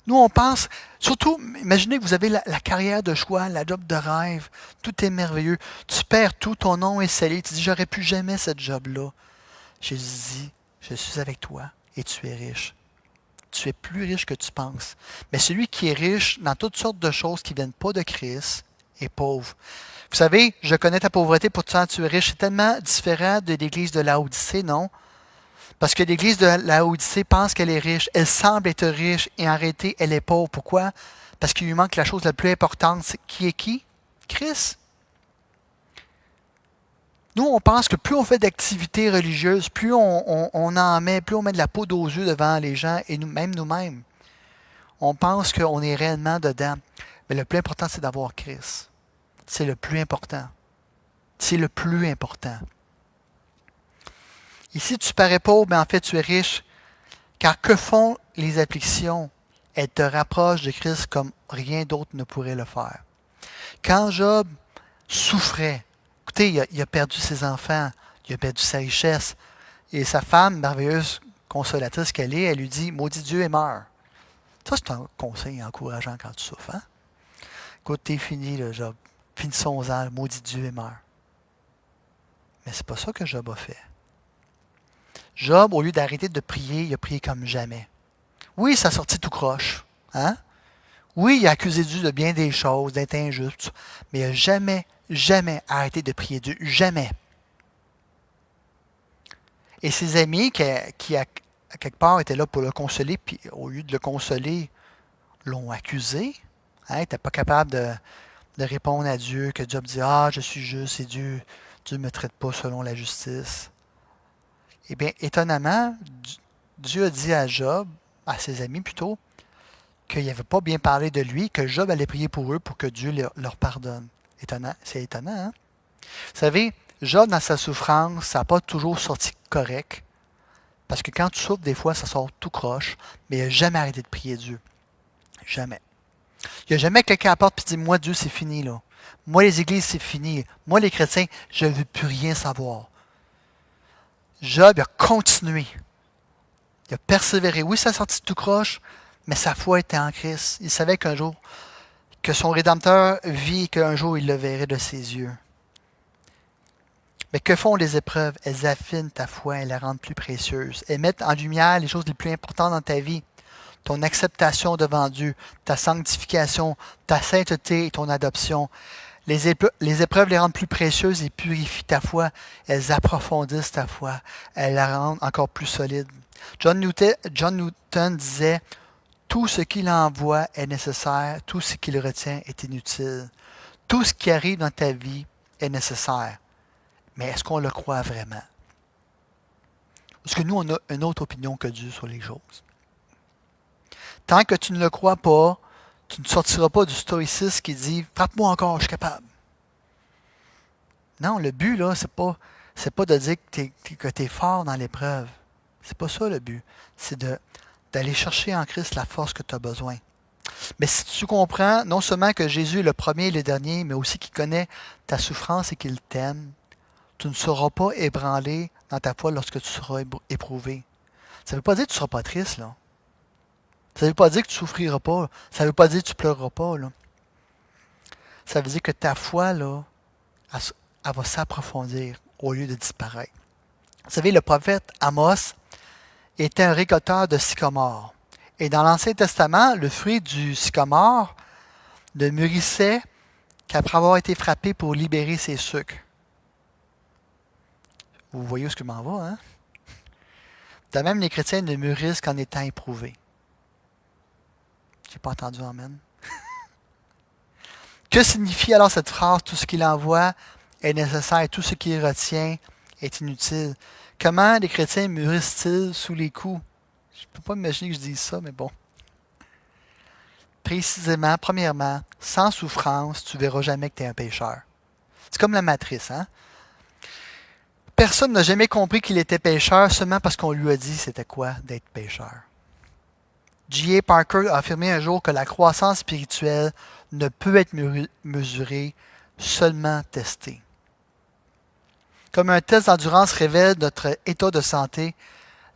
Nous, on pense, surtout, imaginez que vous avez la carrière de choix, la job de rêve, tout est merveilleux. Tu perds tout, ton nom est scellé. Tu dis, j'aurais plus jamais cette job-là. Jésus dit, je suis avec toi et tu es riche. Tu es plus riche que tu penses. Mais celui qui est riche dans toutes sortes de choses qui ne viennent pas de Christ est pauvre. Vous savez, je connais ta pauvreté, pourtant tu es riche. C'est tellement différent de l'église de Laodicée, non? Parce que l'église de Laodicée pense qu'elle est riche. Elle semble être riche et en réalité, elle est pauvre. Pourquoi? Parce qu'il lui manque la chose la plus importante. Qui est qui? Christ. Nous, on pense que plus on fait d'activités religieuses, plus on en met, plus on met de la poudre aux yeux devant les gens et même nous-mêmes. On pense qu'on est réellement dedans. Mais le plus important, c'est d'avoir Christ. C'est le plus important. C'est le plus important. Ici, tu parais pauvre, mais en fait, tu es riche. Car que font les afflictions? Elles te rapprochent de Christ comme rien d'autre ne pourrait le faire. Quand Job souffrait, écoutez, il a perdu ses enfants, il a perdu sa richesse, et sa femme, merveilleuse consolatrice qu'elle est, elle lui dit « Maudit Dieu et meurs ». Ça, c'est un conseil encourageant quand tu souffres. Hein? Écoute, t'es fini, là, Job. Finissons-en, maudit Dieu et meurs. Mais c'est pas ça que Job a fait. Job, au lieu d'arrêter de prier, il a prié comme jamais. Oui, ça a sorti tout croche. Hein? Oui, il a accusé Dieu de bien des choses, d'être injuste, mais il n'a jamais, jamais arrêté de prier Dieu. Jamais. Et ses amis, qui à quelque part étaient là pour le consoler, puis au lieu de le consoler, l'ont accusé. Hein? Il n'était pas capable de répondre à Dieu, que Job dit « Ah, je suis juste et Dieu ne me traite pas selon la justice. » Eh bien, étonnamment, Dieu a dit à Job, à ses amis plutôt, qu'il n'avait pas bien parlé de lui, que Job allait prier pour eux pour que Dieu leur pardonne. Étonnant, c'est étonnant, hein? Vous savez, Job, dans sa souffrance, ça n'a pas toujours sorti correct, parce que quand tu souffres, des fois, ça sort tout croche, mais il n'a jamais arrêté de prier Dieu. Jamais. Il n'y a jamais quelqu'un à la porte et dit « Moi, Dieu, c'est fini, là. Moi, les églises, c'est fini. Moi, les chrétiens, je ne veux plus rien savoir. » Job a continué. Il a persévéré. Oui, ça a sorti tout croche, mais sa foi était en Christ. Il savait qu'un jour, que son Rédempteur vit et qu'un jour, il le verrait de ses yeux. Mais que font les épreuves? Elles affinent ta foi, elles la rendent plus précieuse. Elles mettent en lumière les choses les plus importantes dans ta vie. Ton acceptation devant Dieu, ta sanctification, ta sainteté et ton adoption. Les épreuves les rendent plus précieuses et purifient ta foi. Elles approfondissent ta foi. Elles la rendent encore plus solide. John Newton disait « Tout ce qu'il envoie est nécessaire, tout ce qu'il retient est inutile. Tout ce qui arrive dans ta vie est nécessaire. » Mais est-ce qu'on le croit vraiment? Parce que nous, on a une autre opinion que Dieu sur les choses. Tant que tu ne le crois pas, tu ne sortiras pas du stoïcisme qui dit « Frappe-moi encore, je suis capable. » Non, le but, là, c'est pas de dire que tu es fort dans l'épreuve. C'est pas ça le but. C'est d'aller chercher en Christ la force que tu as besoin. Mais si tu comprends non seulement que Jésus est le premier et le dernier, mais aussi qu'il connaît ta souffrance et qu'il t'aime, tu ne seras pas ébranlé dans ta foi lorsque tu seras éprouvé. Ça ne veut pas dire que tu ne seras pas triste, là. Ça ne veut pas dire que tu ne souffriras pas. Ça ne veut pas dire que tu ne pleureras pas, là. Ça veut dire que ta foi, là, elle va s'approfondir au lieu de disparaître. Vous savez, le prophète Amos était un récolteur de sycomore. Et dans l'Ancien Testament, le fruit du sycomore ne mûrissait qu'après avoir été frappé pour libérer ses sucres. Vous voyez où ce que je m'en vais, hein? De même, les chrétiens ne mûrissent qu'en étant éprouvés. Je n'ai pas entendu amen. Que signifie alors cette phrase? Tout ce qu'il envoie est nécessaire, tout ce qu'il retient est inutile. Comment les chrétiens mûrissent-ils sous les coups? Je ne peux pas imaginer que je dise ça, mais bon. Précisément, premièrement, sans souffrance, tu ne verras jamais que tu es un pécheur. C'est comme la matrice, hein? personne n'a jamais compris qu'il était pécheur seulement parce qu'on lui a dit c'était quoi d'être pécheur. J.A. Parker a affirmé un jour que la croissance spirituelle ne peut être mesurée, seulement testée. Comme un test d'endurance révèle notre état de santé,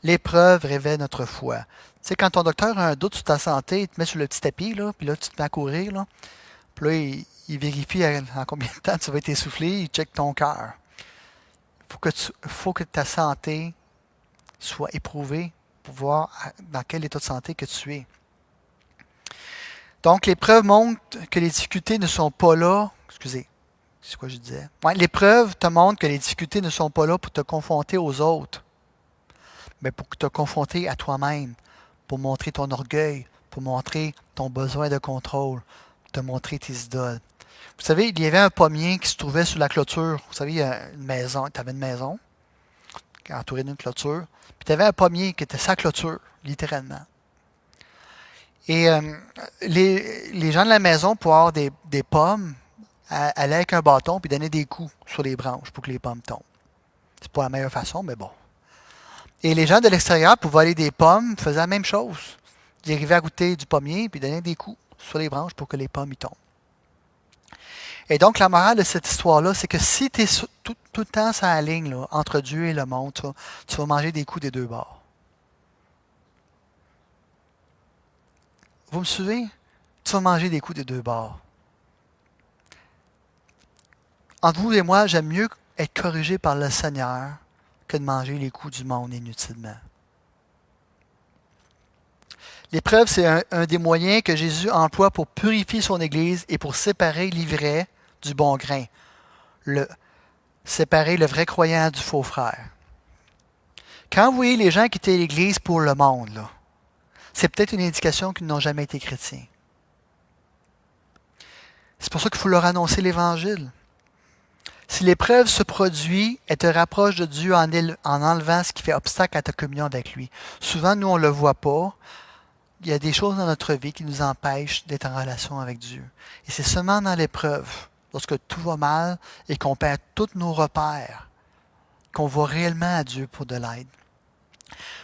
l'épreuve révèle notre foi. Tu sais, quand ton docteur a un doute sur ta santé, il te met sur le petit tapis, là, puis là, tu te mets à courir, là, puis là, il vérifie en combien de temps tu vas être essoufflé, il check ton cœur. Faut que ta santé soit éprouvée pour voir dans quel état de santé que tu es. Donc, l'épreuve montre que les difficultés ne sont pas là. Excusez, c'est quoi je disais? Ouais, l'épreuve te montre que les difficultés ne sont pas là pour te confronter aux autres, mais pour te confronter à toi-même, pour montrer ton orgueil, pour montrer ton besoin de contrôle, pour te montrer tes idoles. Vous savez, il y avait un pommier qui se trouvait sous la clôture. Vous savez, il y a une maison, tu avais une maison entourée d'une clôture, puis tu avais un pommier qui était sa clôture, littéralement. Et les gens de la maison, pour avoir des pommes, allaient avec un bâton puis donnaient des coups sur les branches pour que les pommes tombent. C'est pas la meilleure façon, mais bon. Et les gens de l'extérieur, pour voler des pommes, faisaient la même chose. Ils arrivaient à goûter du pommier puis donnaient des coups sur les branches pour que les pommes y tombent. Et donc, la morale de cette histoire-là, c'est que si tu es tout le temps sur la ligne là, entre Dieu et le monde, tu vas manger des coups des deux bords. Vous me suivez? Tu vas manger des coups des deux bords. Entre vous et moi, j'aime mieux être corrigé par le Seigneur que de manger les coups du monde inutilement. L'épreuve, c'est un des moyens que Jésus emploie pour purifier son Église et pour séparer l'ivraie du bon grain. Séparer le vrai croyant du faux frère. Quand vous voyez les gens quitter l'Église pour le monde, là, c'est peut-être une indication qu'ils n'ont jamais été chrétiens. C'est pour ça qu'il faut leur annoncer l'Évangile. Si l'épreuve se produit, elle te rapproche de Dieu en enlevant ce qui fait obstacle à ta communion avec lui. Souvent, nous, on ne le voit pas. Il y a des choses dans notre vie qui nous empêchent d'être en relation avec Dieu. Et c'est seulement dans l'épreuve, lorsque tout va mal et qu'on perd tous nos repères, qu'on va réellement à Dieu pour de l'aide.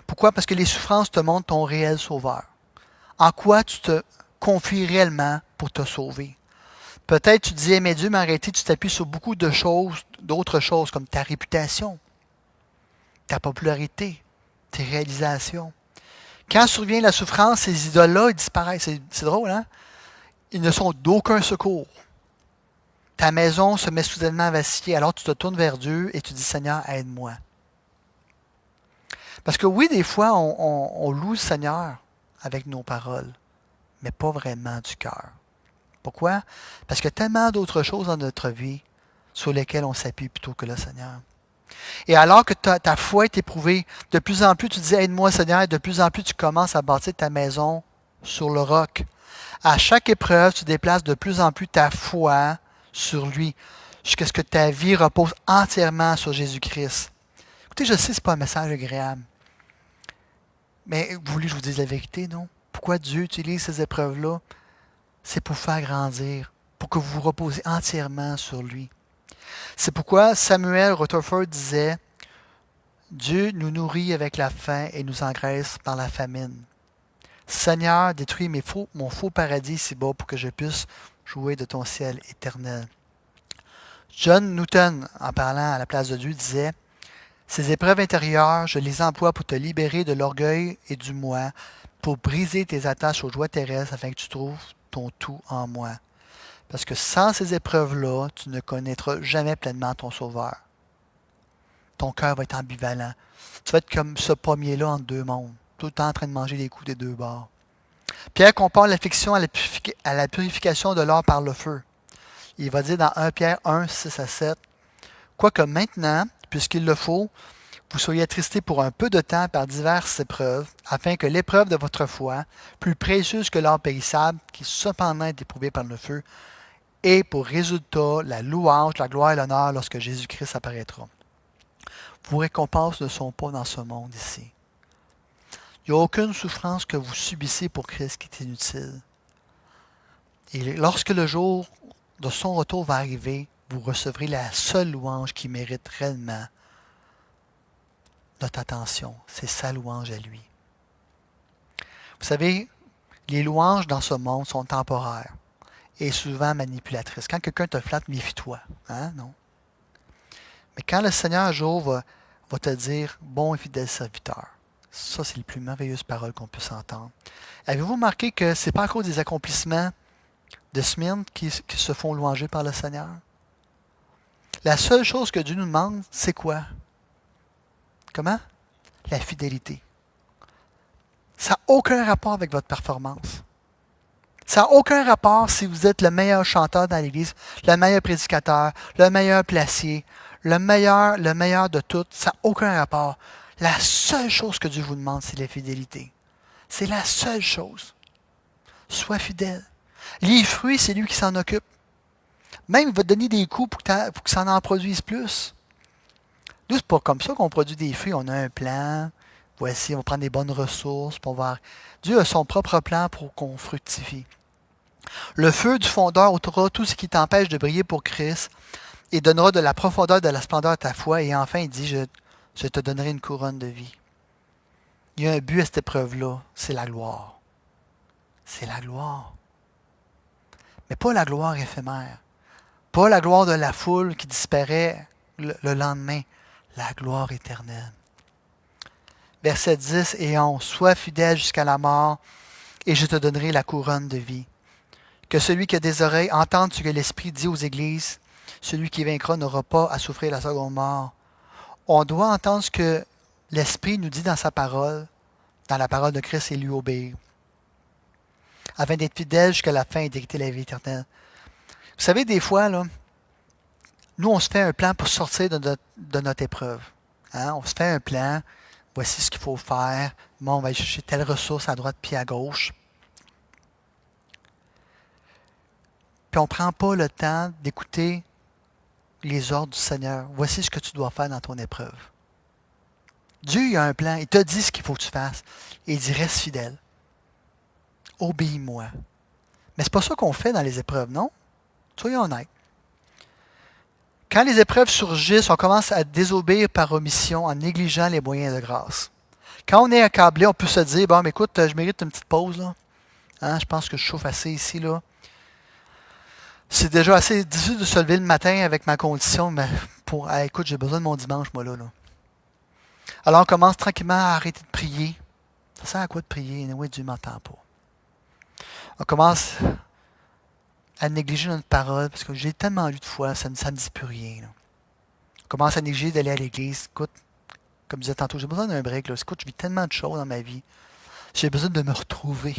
Pourquoi? Parce que les souffrances te montrent ton réel sauveur. En quoi tu te confies réellement pour te sauver? Peut-être tu disais, mais Dieu m'a arrêté, tu t'appuies sur beaucoup de choses, d'autres choses, comme ta réputation, ta popularité, tes réalisations. Quand survient la souffrance, ces idoles-là, ils disparaissent. C'est drôle, hein? Ils ne sont d'aucun secours. Ta maison se met soudainement à vaciller, alors tu te tournes vers Dieu et tu dis, Seigneur, aide-moi. Parce que oui, des fois, on loue le Seigneur avec nos paroles, mais pas vraiment du cœur. Pourquoi? Parce qu'il y a tellement d'autres choses dans notre vie sur lesquelles on s'appuie plutôt que le Seigneur. Et alors que ta foi est éprouvée, de plus en plus tu dis aide-moi Seigneur, et de plus en plus tu commences à bâtir ta maison sur le roc. À chaque épreuve, tu déplaces de plus en plus ta foi sur lui, jusqu'à ce que ta vie repose entièrement sur Jésus-Christ. Écoutez, je sais que ce n'est pas un message agréable, mais vous voulez que je vous dise la vérité, non? Pourquoi Dieu utilise ces épreuves-là? C'est pour faire grandir, pour que vous vous reposez entièrement sur lui. C'est pourquoi Samuel Rutherford disait « Dieu nous nourrit avec la faim et nous engraisse par la famine. Seigneur, détruis mon faux paradis si bas pour que je puisse jouir de ton ciel éternel. » John Newton, en parlant à la place de Dieu, disait « Ces épreuves intérieures, je les emploie pour te libérer de l'orgueil et du moi, pour briser tes attaches aux joies terrestres afin que tu trouves ton tout en moi. Parce que sans ces épreuves-là, tu ne connaîtras jamais pleinement ton Sauveur. Ton cœur va être ambivalent. Tu vas être comme ce pommier-là entre deux mondes, tout le temps en train de manger les coups des deux bords. Pierre compare l'affliction à la purification de l'or par le feu. Il va dire dans 1 Pierre 1, 6 à 7, « Quoique maintenant, puisqu'il le faut, vous soyez attristés pour un peu de temps par diverses épreuves, afin que l'épreuve de votre foi, plus précieuse que l'or périssable, qui cependant est éprouvée par le feu, ait pour résultat la louange, la gloire et l'honneur lorsque Jésus-Christ apparaîtra. » Vos récompenses ne sont pas dans ce monde ici. Il n'y a aucune souffrance que vous subissez pour Christ qui est inutile. Et lorsque le jour de son retour va arriver, vous recevrez la seule louange qui mérite réellement notre attention. C'est sa louange à lui. Vous savez, les louanges dans ce monde sont temporaires et souvent manipulatrices. Quand quelqu'un te flatte, méfie-toi. Hein? Non. Mais quand le Seigneur un jour va te dire « Bon et fidèle serviteur », ça, c'est les plus merveilleuses paroles qu'on puisse entendre. Avez-vous remarqué que ce n'est pas à cause des accomplissements de Smyrne qui se font louanger par le Seigneur? La seule chose que Dieu nous demande, c'est quoi? Comment? La fidélité. Ça n'a aucun rapport avec votre performance. Ça n'a aucun rapport si vous êtes le meilleur chanteur dans l'Église, le meilleur prédicateur, le meilleur placier, le meilleur de tout. Ça n'a aucun rapport. La seule chose que Dieu vous demande, c'est la fidélité. C'est la seule chose. Sois fidèle. Les fruits, c'est lui qui s'en occupe. Même, il va te donner des coups pour que ça en produise plus. Nous, c'est pas comme ça qu'on produit des fruits. On a un plan. Voici, on va prendre des bonnes ressources. Pour voir. Dieu a son propre plan pour qu'on fructifie. Le feu du fondeur ôtera tout ce qui t'empêche de briller pour Christ et donnera de la profondeur, de la splendeur à ta foi. Et enfin, il dit, je te donnerai une couronne de vie. Il y a un but à cette épreuve-là, c'est la gloire. C'est la gloire. Mais pas la gloire éphémère. Pas la gloire de la foule qui disparaît le lendemain. La gloire éternelle. Versets 10 et 11. Sois fidèle jusqu'à la mort, et je te donnerai la couronne de vie. Que celui qui a des oreilles entende ce que l'Esprit dit aux églises. Celui qui vaincra n'aura pas à souffrir la seconde mort. On doit entendre ce que l'Esprit nous dit dans sa parole, dans la parole de Christ, et lui obéir, afin d'être fidèle jusqu'à la fin et d'hériter la vie éternelle. Vous savez, des fois, là, nous, on se fait un plan pour sortir de notre épreuve. Hein? On se fait un plan. Voici ce qu'il faut faire. Bon, on va aller chercher telle ressource à droite puis à gauche. Puis on ne prend pas le temps d'écouter les ordres du Seigneur. Voici ce que tu dois faire dans ton épreuve. Dieu, il a un plan. Il te dit ce qu'il faut que tu fasses. Et il dit, reste fidèle. Obéis-moi. Mais c'est pas ça qu'on fait dans les épreuves, non? Soyons honnêtes. Quand les épreuves surgissent, on commence à désobéir par omission en négligeant les moyens de grâce. Quand on est accablé, on peut se dire, bon, mais écoute, je mérite une petite pause, là. Hein, je pense que je chauffe assez ici, là. C'est déjà assez difficile de se lever le matin avec ma condition, mais écoute, j'ai besoin de mon dimanche, moi, là. Alors, on commence tranquillement à arrêter de prier. Ça sert à quoi de prier? Oui, Dieu ne m'entend pas. On commence à négliger notre parole, parce que j'ai tellement lu de fois, ça ne me dit plus rien. Là. On commence à négliger d'aller à l'église. Écoute, comme je disais tantôt, j'ai besoin d'un break. Là. Écoute, je vis tellement de choses dans ma vie. J'ai besoin de me retrouver.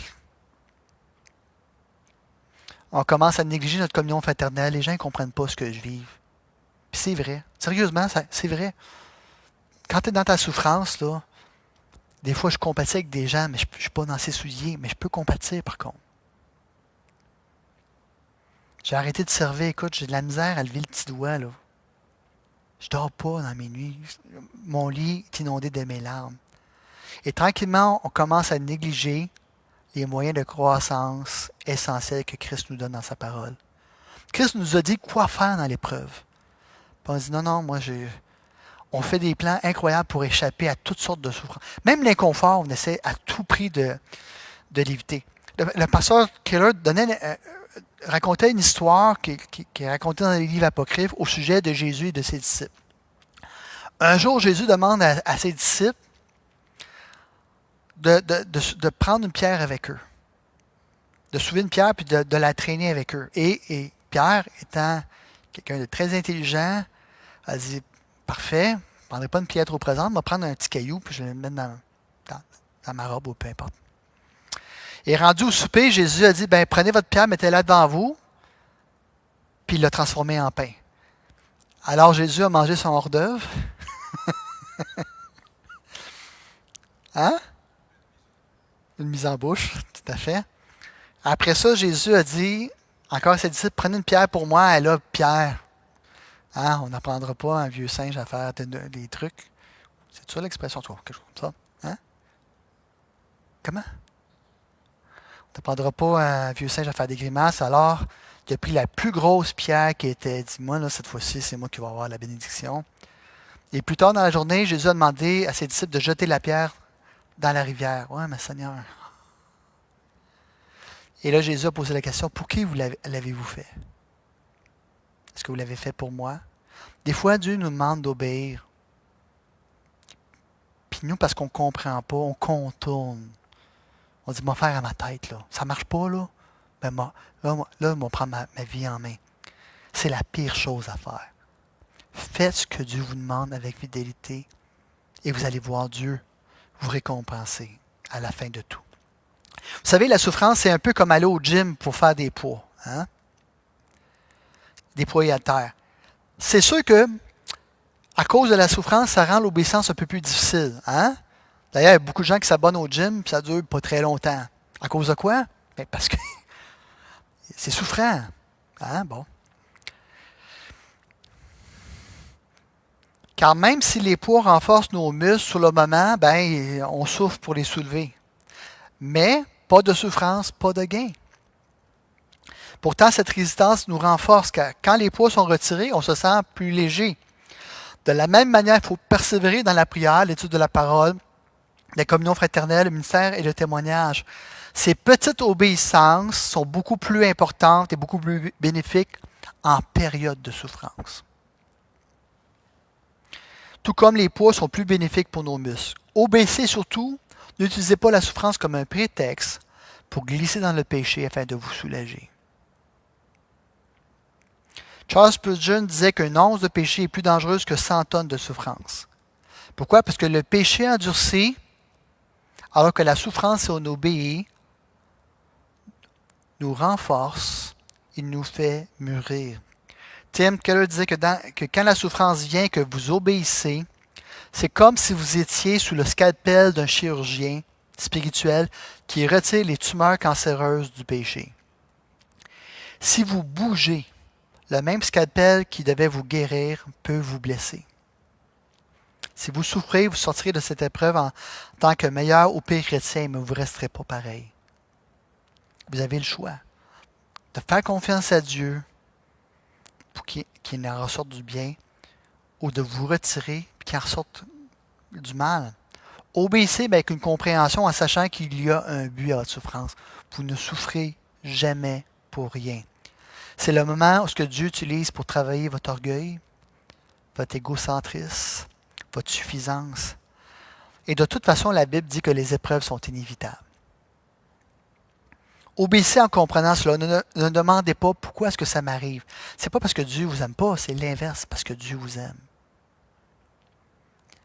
On commence à négliger notre communion fraternelle. Les gens ne comprennent pas ce que je vis. Puis c'est vrai. Sérieusement, c'est vrai. Quand tu es dans ta souffrance, là, des fois je compatis avec des gens, mais je ne suis pas dans ses souliers, mais je peux compatir par contre. J'ai arrêté de servir. Écoute, j'ai de la misère à lever le petit doigt. Là. Je dors pas dans mes nuits. Mon lit est inondé de mes larmes. Et tranquillement, on commence à négliger les moyens de croissance essentiels que Christ nous donne dans sa parole. Christ nous a dit quoi faire dans l'épreuve. Puis on dit non, on fait des plans incroyables pour échapper à toutes sortes de souffrances. Même l'inconfort, on essaie à tout prix de l'éviter. Le pasteur Keller racontait une histoire qui est racontée dans les livres apocryphes au sujet de Jésus et de ses disciples. Un jour, Jésus demande à ses disciples de prendre une pierre avec eux, de soulever une pierre puis de la traîner avec eux. Et Pierre, étant quelqu'un de très intelligent, a dit, parfait, je ne prendrai pas une pierre trop présente, je vais prendre un petit caillou puis je vais le mettre dans ma robe ou peu importe. Et rendu au souper, Jésus a dit, prenez votre pierre, mettez-la devant vous, puis il l'a transformée en pain. Alors Jésus a mangé son hors-d'œuvre. Hein? Une mise en bouche, tout à fait. Après ça, Jésus a dit, encore à ses disciples, prenez une pierre pour moi, elle a pierre. Hein? On n'apprendra pas un vieux singe à faire des trucs. C'est ça l'expression, quelque chose comme ça? Hein? Comment? On n'apprendra pas un vieux singe à faire des grimaces. Alors, il a pris la plus grosse pierre qui était, dit, moi, là, cette fois-ci, c'est moi qui vais avoir la bénédiction. Et plus tard dans la journée, Jésus a demandé à ses disciples de jeter la pierre dans la rivière. Ouais, mais Seigneur. Et là, Jésus a posé la question, pour qui l'avez-vous fait? Est-ce que vous l'avez fait pour moi? Des fois, Dieu nous demande d'obéir. Puis nous, parce qu'on ne comprend pas, on contourne. On dit, moi, faire à ma tête, là. Ça ne marche pas, là. Ben, là, on prend ma vie en main. C'est la pire chose à faire. Faites ce que Dieu vous demande avec fidélité et vous allez voir Dieu vous récompenser à la fin de tout. Vous savez, la souffrance, c'est un peu comme aller au gym pour faire des poids. Hein? Des poids haltères. C'est sûr que, à cause de la souffrance, ça rend l'obéissance un peu plus difficile. Hein? D'ailleurs, il y a beaucoup de gens qui s'abonnent au gym et ça ne dure pas très longtemps. À cause de quoi? Bien, parce que c'est souffrant. Hein? Bon. Car même si les poids renforcent nos muscles sur le moment, ben, on souffre pour les soulever. Mais pas de souffrance, pas de gain. Pourtant, cette résistance nous renforce car quand les poids sont retirés, on se sent plus léger. De la même manière, il faut persévérer dans la prière, l'étude de la parole, la communion fraternelle, le ministère et le témoignage. Ces petites obéissances sont beaucoup plus importantes et beaucoup plus bénéfiques en période de souffrance. Tout comme les poids sont plus bénéfiques pour nos muscles. Obéissez surtout, n'utilisez pas la souffrance comme un prétexte pour glisser dans le péché afin de vous soulager. Charles Spurgeon disait qu'une once de péché est plus dangereuse que 100 tonnes de souffrance. Pourquoi? Parce que le péché endurci, alors que la souffrance, si on obéit, nous renforce, il nous fait mûrir. Tim Keller disait que quand la souffrance vient, que vous obéissez, c'est comme si vous étiez sous le scalpel d'un chirurgien spirituel qui retire les tumeurs cancéreuses du péché. Si vous bougez, le même scalpel qui devait vous guérir peut vous blesser. Si vous souffrez, vous sortirez de cette épreuve en tant que meilleur ou pire chrétien, mais vous ne resterez pas pareil. Vous avez le choix de faire confiance à Dieu pour qu'il en ressorte du bien ou de vous retirer et qu'il en ressorte du mal. Obéissez avec une compréhension en sachant qu'il y a un but à votre souffrance. Vous ne souffrez jamais pour rien. C'est le moment où ce que Dieu utilise pour travailler votre orgueil, votre égocentrisme, votre suffisance. Et de toute façon, la Bible dit que les épreuves sont inévitables. Obéissez en comprenant cela. Ne demandez pas pourquoi est-ce que ça m'arrive. Ce n'est pas parce que Dieu ne vous aime pas, c'est l'inverse, parce que Dieu vous aime.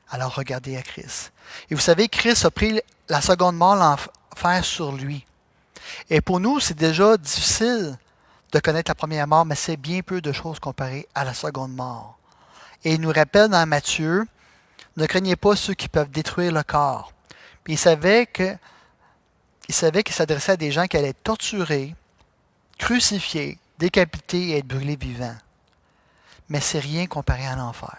Alors regardez à Christ. Et vous savez, Christ a pris la seconde mort, l'enfer sur lui. Et pour nous, c'est déjà difficile de connaître la première mort, mais c'est bien peu de choses comparées à la seconde mort. Et il nous rappelle dans Matthieu, ne craignez pas ceux qui peuvent détruire le corps. Puis il savait qu'il s'adressait à des gens qui allaient être torturés, crucifiés, décapités et être brûlés vivants. Mais c'est rien comparé à l'enfer.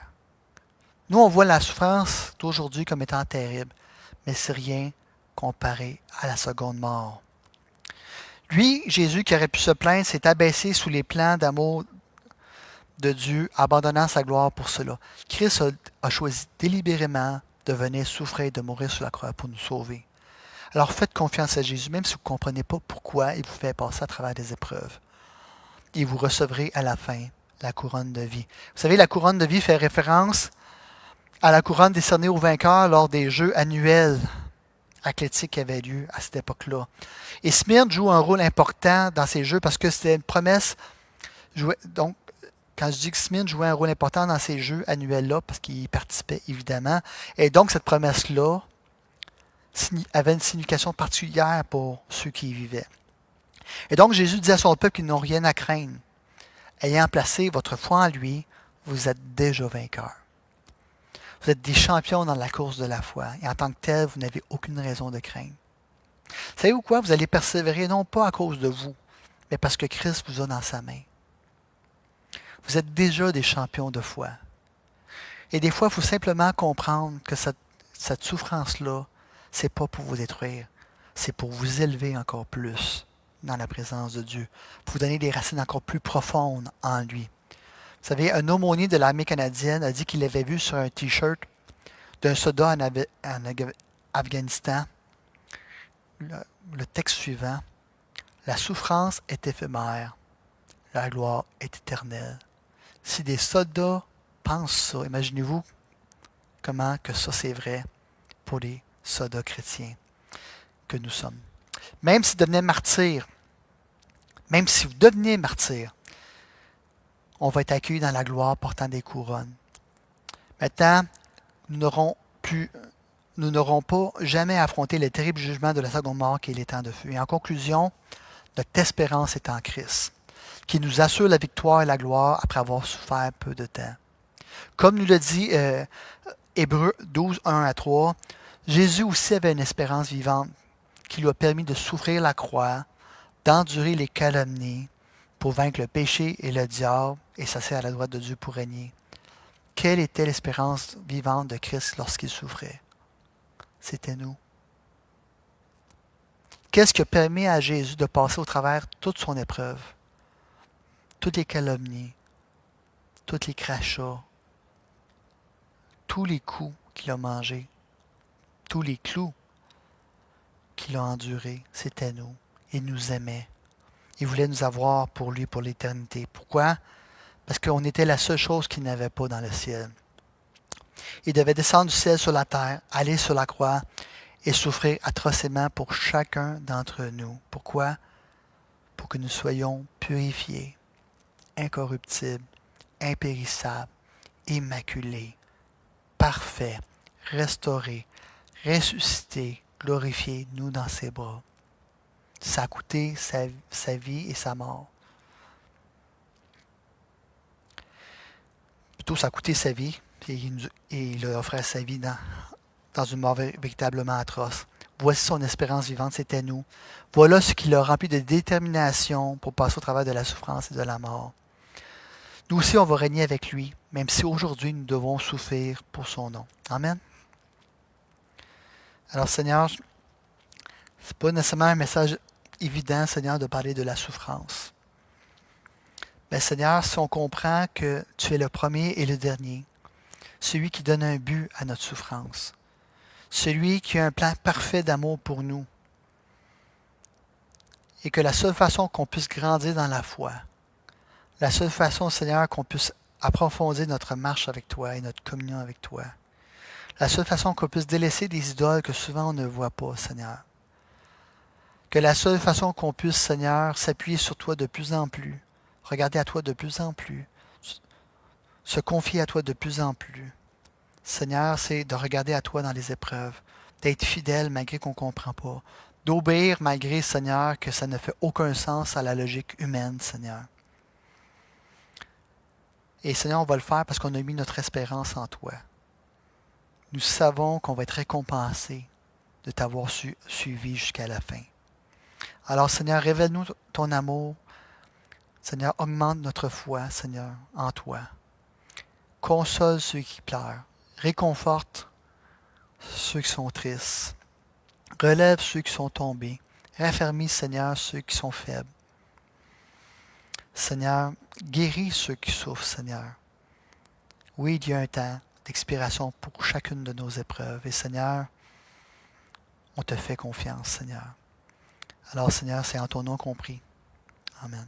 Nous, on voit la souffrance d'aujourd'hui comme étant terrible, mais c'est rien comparé à la seconde mort. Lui, Jésus, qui aurait pu se plaindre, s'est abaissé sous les plans d'amour de Dieu, abandonnant sa gloire pour cela. Christ a choisi délibérément de venir souffrir et de mourir sur la croix pour nous sauver. Alors faites confiance à Jésus, même si vous ne comprenez pas pourquoi il vous fait passer à travers des épreuves. Et vous recevrez à la fin la couronne de vie. Vous savez, la couronne de vie fait référence à la couronne décernée aux vainqueurs lors des Jeux annuels athlétiques qui avaient lieu à cette époque-là. Et Smyrne joue un rôle important dans ces Jeux parce que c'était une promesse. Donc, quand je dis que Smyrne jouait un rôle important dans ces Jeux annuels-là, parce qu'il y participait évidemment, et donc cette promesse-là avait une signification particulière pour ceux qui y vivaient. Et donc Jésus dit à son peuple qu'ils n'ont rien à craindre. Ayant placé votre foi en lui, vous êtes déjà vainqueurs. Vous êtes des champions dans la course de la foi. Et en tant que tel, vous n'avez aucune raison de craindre. Savez-vous quoi? Vous allez persévérer non pas à cause de vous, mais parce que Christ vous a dans sa main. Vous êtes déjà des champions de foi. Et des fois, il faut simplement comprendre que cette souffrance-là, ce n'est pas pour vous détruire. C'est pour vous élever encore plus dans la présence de Dieu. Pour vous donner des racines encore plus profondes en lui. Vous savez, un aumônier de l'armée canadienne a dit qu'il avait vu sur un T-shirt d'un soldat en Afghanistan le, le texte suivant. La souffrance est éphémère, la gloire est éternelle. Si des soldats pensent ça, imaginez-vous comment que ça c'est vrai pour les soldats chrétiens que nous sommes. Même si vous devenez martyr, on va être accueillis dans la gloire portant des couronnes. Maintenant, nous n'aurons pas jamais affronté le terrible jugement de la seconde mort qui est les temps de feu. Et en conclusion, notre espérance est en Christ, qui nous assure la victoire et la gloire après avoir souffert peu de temps. Comme nous le dit Hébreux 12, 1 à 3, Jésus aussi avait une espérance vivante qui lui a permis de souffrir la croix, d'endurer les calomnies pour vaincre le péché et le diable et s'asseoir à la droite de Dieu pour régner. Quelle était l'espérance vivante de Christ lorsqu'il souffrait? C'était nous. Qu'est-ce qui a permis à Jésus de passer au travers toute son épreuve? Toutes les calomnies, tous les crachats, tous les coups qu'il a mangés, tous les clous qu'il a endurés, c'était nous. Il nous aimait. Il voulait nous avoir pour lui, pour l'éternité. Pourquoi? Parce qu'on était la seule chose qu'il n'avait pas dans le ciel. Il devait descendre du ciel sur la terre, aller sur la croix et souffrir atrocement pour chacun d'entre nous. Pourquoi? Pour que nous soyons purifiés, incorruptibles, impérissables, immaculés, parfaits, restaurés, ressuscités, glorifiés, nous dans ses bras. Ça a coûté sa vie et sa mort. Plutôt, ça a coûté sa vie et il a offert sa vie dans une mort véritablement atroce. Voici son espérance vivante, c'était nous. Voilà ce qui l'a rempli de détermination pour passer au travers de la souffrance et de la mort. Nous aussi, on va régner avec lui, même si aujourd'hui, nous devons souffrir pour son nom. Amen. Alors, Seigneur, ce n'est pas nécessairement un message évident, Seigneur, de parler de la souffrance. Mais Seigneur, si on comprend que tu es le premier et le dernier, celui qui donne un but à notre souffrance, celui qui a un plan parfait d'amour pour nous, et que la seule façon qu'on puisse grandir dans la foi, la seule façon, Seigneur, qu'on puisse approfondir notre marche avec toi et notre communion avec toi, la seule façon qu'on puisse délaisser des idoles que souvent on ne voit pas, Seigneur, que la seule façon qu'on puisse, Seigneur, s'appuyer sur toi de plus en plus, regarder à toi de plus en plus, se confier à toi de plus en plus. Seigneur, c'est de regarder à toi dans les épreuves, d'être fidèle malgré qu'on ne comprend pas, d'obéir malgré, Seigneur, que ça ne fait aucun sens à la logique humaine, Seigneur. Et Seigneur, on va le faire parce qu'on a mis notre espérance en toi. Nous savons qu'on va être récompensés de t'avoir suivi jusqu'à la fin. Alors, Seigneur, révèle-nous ton amour. Seigneur, augmente notre foi, Seigneur, en toi. Console ceux qui pleurent. Réconforte ceux qui sont tristes. Relève ceux qui sont tombés. Raffermis, Seigneur, ceux qui sont faibles. Seigneur, guéris ceux qui souffrent, Seigneur. Oui, il y a un temps d'expiration pour chacune de nos épreuves. Et Seigneur, on te fait confiance, Seigneur. Alors, Seigneur, c'est en ton nom qu'on prie. Amen.